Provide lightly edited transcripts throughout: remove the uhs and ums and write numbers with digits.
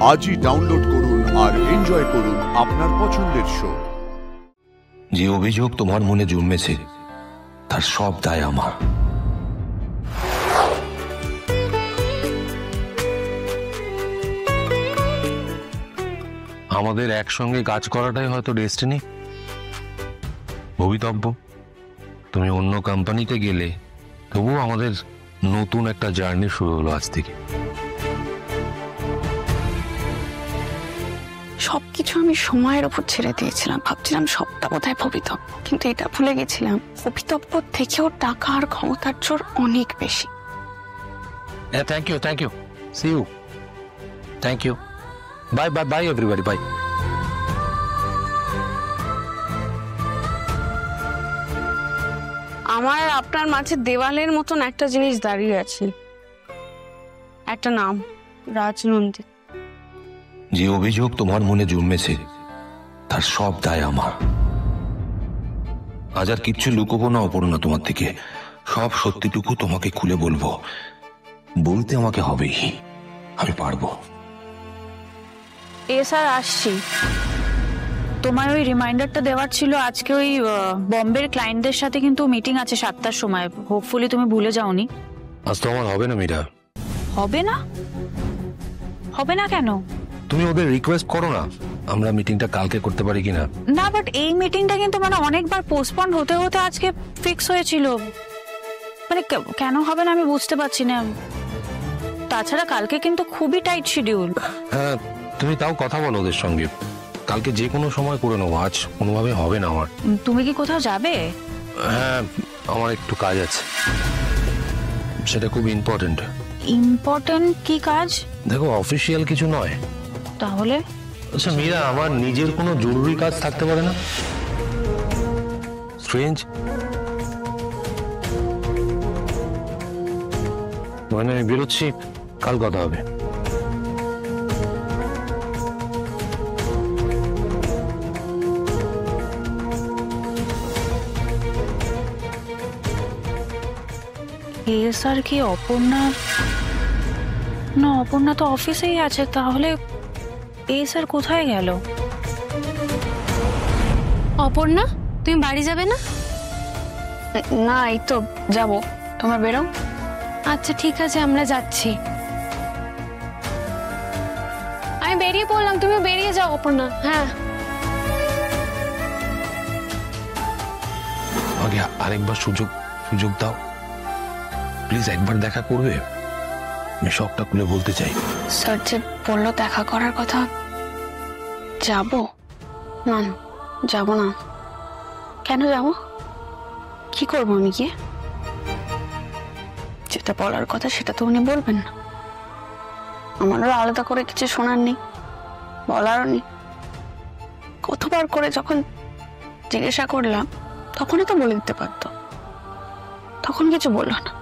আজই ডাউনলোড করুন আর এনজয় করুন আপনার পছন্দের শো। যে অভিযোগ তোমার মনে জন্মেছে তার সব দায় আমার। আমাদের একসঙ্গে কাজ করাটাই হয়তো ডেস্টিনি, ভবিতব্য। তুমি অন্য কোম্পানিতে গেলে তবুও আমাদের নতুন একটা জার্নি শুরু হলো আজ থেকে। সবকিছু আমি সময়ের উপর ছেড়ে দিয়েছিলাম, ভাবছিলাম সবটা বোধহয় ভবিতব্য, কিন্তু এটা ভুলে গেছিলাম ভবিতব্য থেকেও টাকা আর ক্ষমতার জোর অনেক বেশি। Thank you see you, thank you, bye bye bye everybody, bye. আমার আপনার মাঝে দেওয়ালের মতন একটা জিনিস দাঁড়িয়ে আছে, একটা নাম, রাজনন্দিত। যে অভিযোগ তোমার মনে জন্মেছে তার সব দায় আমার। আজ আর কিচ্ছু লুকোবো না অপর্ণা তোমার থেকে, সব সত্যিটুকু তোমাকে খুলে বলবো। বলতে আমাকে হবেই, আমি পারবো। স্যার আসছি। তোমার ওই রিমাইন্ডারটা দেওয়ার ছিল, আজকে ওই বম্বের ক্লায়েন্টদের সাথে কিন্তু মিটিং আছে 7টার সময়। হোপফুলি তুমি ভুলে যাওনি। আজ তো আমার হবে না মীরা। হবে না? হবে না কেন? তুমি ওদের রিকোয়েস্ট করো না, আমরা মিটিংটা কালকে করতে পারি কিনা। না, বাট এই মিটিংটা কিন্তু মানে অনেকবার পোস্টপন্ড হতে হতে আজকে ফিক্স হয়েছিল। মানে কেন হবে না আমি বুঝতে পারছি না। তাছাড়া কালকে কিন্তু খুবই টাইট শিডিউল। হ্যাঁ, তুমি তাও কথা বলো ওদের সঙ্গে, কালকে যে কোনো সময় করে নেবো, আজ কোনোভাবে হবে না আমার। তুমি কি কোথাও যাবে? হ্যাঁ, আমার একটু কাজ আছে, সেটা খুব ইম্পর্টেন্ট। ইম্পর্টেন্ট কি কাজ? দেখো, অফিসিয়াল কিছু নয়। তাহলে? আচ্ছা মীরা, আমার নিজের কোনো জরুরি কাজ থাকতে পারে না? স্ট্রেঞ্জ। মানে আমি বেরোচ্ছি, কাল কথা হবে। স্যার কি অপর্ণা? না, অপর্ণা তো অফিসেই আছে। তাহলে স্যার কোথায় গেল? অপর্ণা, তুমি বাড়ি যাবে না? না, এই তো যাবো, তোমরা বেরো। আচ্ছা ঠিক আছে, আমরা যাচ্ছি। আমি বেরিয়ে পড়লাম, তুমি বেরিয়ে যাও অপর্ণা। হ্যাঁ, আগে আরেকবার সুযোগ দাও প্লিজ, একবার দেখা করবে। আমি সবটা খুলে বলতে চাই। স্যার যে বললো দেখা করার কথা, যাবো না? যাবো না কেন? যাবো, কি করবো আমি গিয়ে? যেটা বলার কথা সেটা তো উনি বলবেন না। আমারও আলাদা করে কিছু শোনার নেই, বলারও নেই। কতবার করে যখন জিজ্ঞাসা করলাম তখনই তো বলে দিতে পারতো, তখন কিছু বললো না।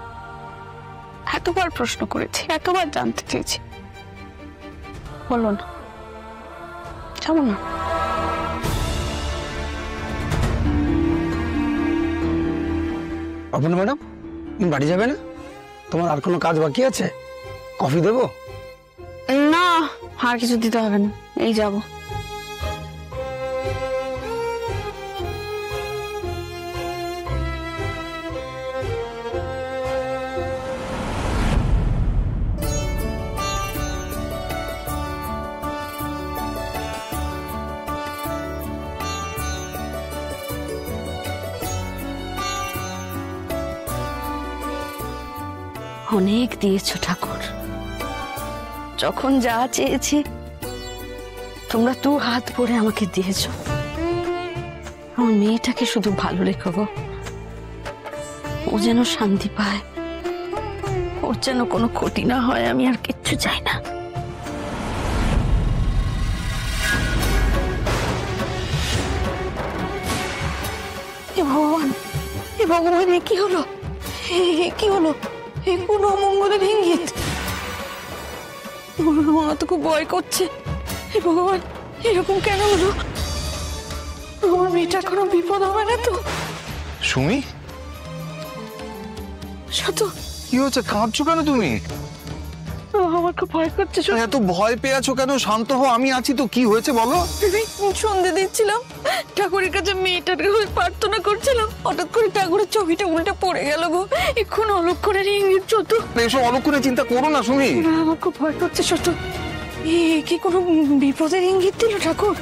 এতবার প্রশ্ন করেছি, এতবার জানতে চেয়েছি, বললো না। যাবো না। অপর্ণা ম্যাডাম, তুমি বাড়ি যাবে না? তোমার আর কোনো কাজ বাকি আছে? কফি দেবো? না, আর কিছু দিতে হবে না, এই যাবো। অনেক দিয়েছো ঠাকুর, যখন যা চেয়েছি তোমরা 2 হাত ভরে আমাকে দিয়েছো। আমার মেয়েটাকে শুধু ভালো রেখো গো, ও যেন শান্তি পায়, ওর যেন কোনো ক্ষতি না হয়, আমি আর কিচ্ছু চাই না। এ ভগবান, এ ভগবান, এ কি হলো? কি হলো? কোন অমঙ্গলের ইঙ্গিত? মা তো খুব ভয় করছে। হে ভগবান, এরকম কেন হলো? আমার মেয়েটার কোনো বিপদ হবে না তো? সুমি, সাতু, কি হচ্ছে? কাঁদছো কেন তুমি? আমার খুব ভয় করছে সত্যি। এত ভয় পেয়ে আছো কেন? শান্ত হও, আমি আছি তো। কি হয়েছে বলো? সন্ধে দিচ্ছিলাম, ঠাকুরের কাছে মেয়েটার হয়ে প্রার্থনা করছিলাম, হঠাৎ করে ঠাকুরের ছবিটা উল্টে পড়ে গেল গো। এখন অলক্ষণের ইঙ্গিত চত। এসব অলক্ষণে চিন্তা করো না সুমি। আমার খুব ভয় করছে সত্য। কি কোনো বিপদের ইঙ্গিত দিল ঠাকুর?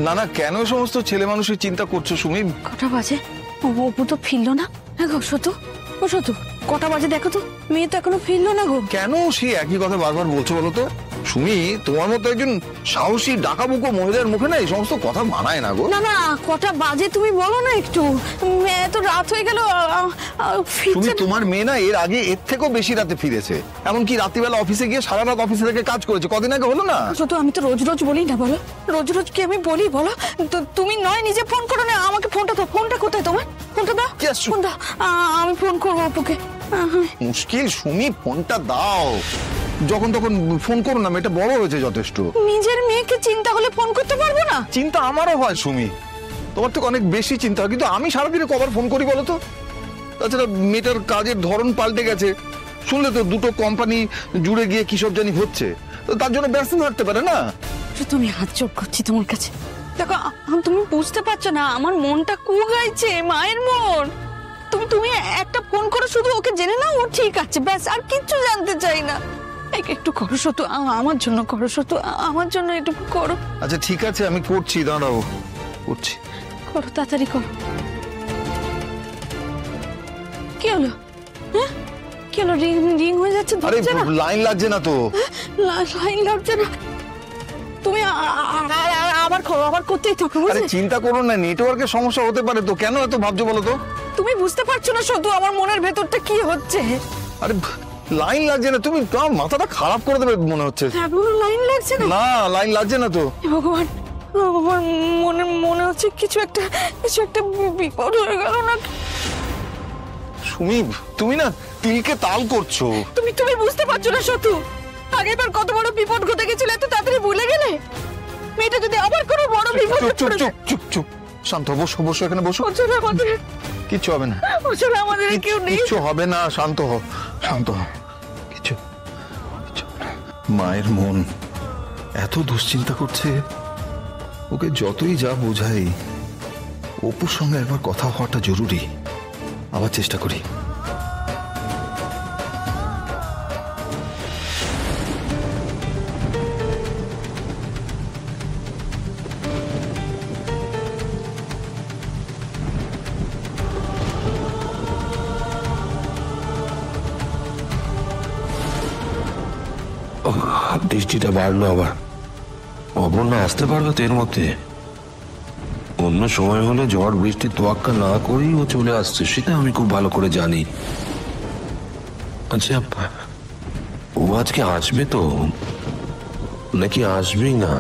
না না, কেন এ সমস্ত ছেলে মানুষের চিন্তা করছো সুমি? কটা বাজে? অপু তো ফিরলো না। হ্যাঁ গো সতু, ও সতু কটা বাজে দেখো তো, মেয়ে তো এখনো ফিরলো না গো। কেন সে একই কথা বারবার বলছো বলো তো? সুমি, তোমার মতো একজন সাহসী ডাকাবুকো মহিলার মুখে না এই সমস্ত কথা মানায় না গো। না না, কটা বাজে তুমি বলো না একটু। এত রাত হয়ে গেল, সুমি, ফিরছে না। তোমার মেয়ে না এর আগে এর থেকেও বেশি রাতে ফিরেছে। এমনকি রাত্রিবেলা অফিসে গিয়ে সারা রাত অফিসে থেকে কাজ করেছে। কদিন আগে হলো না? সতু আমি তো রোজ রোজ বলি না, বলো রোজ রোজ কি আমি বলি বলো? তো তুমি নয় নিজে ফোন করো না আমাকে। ফোনটা দাও। ফোনটা কোথায় তোমার? ফোনটা দাও। Yes, ফোন দাও, আমি ফোন করবো অপুকে। মুশকিল সুমি, ফোনটা দাও। যখন তখন ফোন করো না, মেয়েটা বড় হয়েছে যথেষ্ট। নিজের মেয়েকে চিন্তা হলে ফোন করতে পারবো না? চিন্তা আমারও হয় সুমি, তোমার থেকে অনেক বেশি চিন্তা হয়। কিন্তু আমি সারাদিনে কবার ফোন করি বলো তো? তাছাড়া মেয়েটার কাজের ধরন পাল্টে গেছে। শুনলে তো, দুটো কোম্পানি জুড়ে গিয়ে কি সব জানি হচ্ছে। তো তার জন্য ব্যস্ত থাকতে পারে না। তুমি হাত জোড় করছি তোমার কাছে। দেখো তুমি বুঝতে পারছো না, আমার মনটা কুগাইছে, মায়ের মন। তুমি একটা ফোন করো, শুধু ওকে জেনে নাও ও ঠিক আছে, ব্যাস। আর কিচ্ছু জানতে চাই না। একটু করো সতু, আমার জন্য করো সতু, আমার জন্য একটু করো। আচ্ছা ঠিক আছে, আমি করছি, দাঁড়াও, করছি। করো, তাড়াতাড়ি করো। কি হলো? হ্যাঁ কি হলো? রিং রিং হয়ে যাচ্ছে, আরে ধরছে না? লাইন লাগছে না তো। লাইন লাগছে না। তুমি আবার করো, আবার করতেই থাকো। আরে চিন্তা করো না, নেটওয়ার্কের সমস্যা হতে পারে তো। কেন এত ভাবছো বলো তো? তুমি বুঝতে পারছো না শুধু আমার মনের ভেতরটা কি হচ্ছে। আরে লাইন লাগছে না, তুমি তোমার মাথাটা খারাপ করে দেবে মনে হচ্ছে। এখনো লাইন লাগছে না? না, লাইন লাগছে না তো। হে ভগবান, আমার মনে হচ্ছে কিছু একটা বিপদ হয়ে গেল না? সুমি, তুমি না তিলকে তাল করছো। তুমি বুঝতে পারছো না সতু? আগেরবার কত বড় বিপদ ঘটে গেছিল, এত তাড়াতাড়ি ভুলে গেলে? মেয়েটা যদি আবার কোনো বড় বিপদ চুপ চুপ চুপ চুপ চুপ, শান্ত হও, বসো বসো, এখানে বসো। ওছাড়া আমাদের কিচ্ছু হবে না, কেউ নেই। কিচ্ছু হবে না, শান্ত হও, শান্ত হও। কিচ্ছু কিচ্ছু হবে না। মায়ের মন এত দুশ্চিন্তা করছে, ওকে যতই যা বোঝাই, অপুর সঙ্গে একবার কথা হওয়াটা জরুরি। আবার চেষ্টা করি। বৃষ্টিটা বাড়লো আবার। অপর্ণা আসতে পারবে তো এর মধ্যে? অন্য সময় হলে ঝড় বৃষ্টির তোয়াক্কা না করেই ও চলে আসছে, সেটা আমি খুব ভালো করে জানি। আচ্ছা, ও আজকে আসবে তো নাকি আসবেই না?